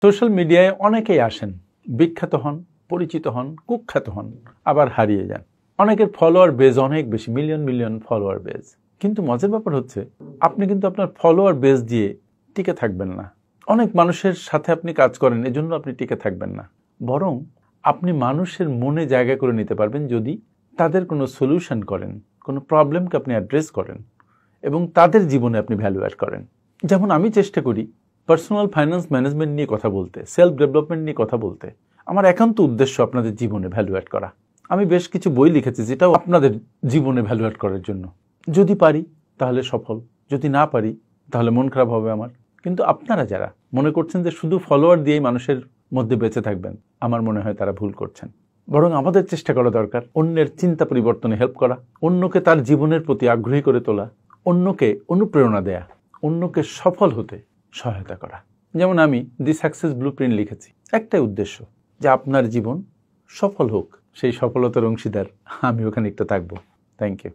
Social মিডিয়ায় অনেকেই আসেন, বিখ্যাত হন, পরিচিত হন, কুখ্যাত হন, আবার হারিয়ে যান। অনেকের ফলোয়ার বেজ অনেক বেশি, মিলিয়ন মিলিয়ন ফলোয়ার বেজ। কিন্তু মজার ব্যাপার হচ্ছে আপনি কিন্তু আপনার ফলোয়ার বেজ দিয়ে টিকে থাকবেন না। অনেক মানুষের সাথে আপনি কাজ করেন, এজন্য আপনি টিকে থাকবেন না। বরং আপনি মানুষের মনে জায়গা করে নিতে পারবেন যদি তাদের কোনো সলিউশন করেন, কোনো প্রবলেমকে আপনি অ্যাড্রেস করেন এবং তাদের জীবনে আপনি ভ্যালু অ্যাড করেন। যেমন আমি চেষ্টা করি পার্সোনাল ফাইন্যান্স ম্যানেজমেন্ট নিয়ে কথা বলতে, সেলফ ডেভেলপমেন্ট নিয়ে কথা বলতে। আমার একান্ত উদ্দেশ্য আপনাদের জীবনে ভ্যালু অ্যাড করা। আমি বেশ কিছু বই লিখেছি যেটাও আপনাদের জীবনে ভ্যালু অ্যাড করার জন্য। যদি পারি তাহলে সফল, যদি না পারি তাহলে মন খারাপ হবে আমার। কিন্তু আপনারা যারা মনে করছেন যে শুধু ফলোয়ার দিয়েই মানুষের মধ্যে বেঁচে থাকবেন, আমার মনে হয় তারা ভুল করছেন। বরং আমাদের চেষ্টা করা দরকার অন্যের চিন্তা পরিবর্তনে হেল্প করা, অন্যকে তার জীবনের প্রতি আগ্রহী করে তোলা, অন্যকে অনুপ্রেরণা দেয়া, অন্যকে সফল হতে সহায়তা করা। যেমন আমি দি সাকসেস ব্লুপ্রিন্ট লিখেছি, একটাই উদ্দেশ্য যে আপনার জীবন সফল হোক, সেই সফলতার অংশীদার আমি ওখানে একটা থাকবো। Thank you.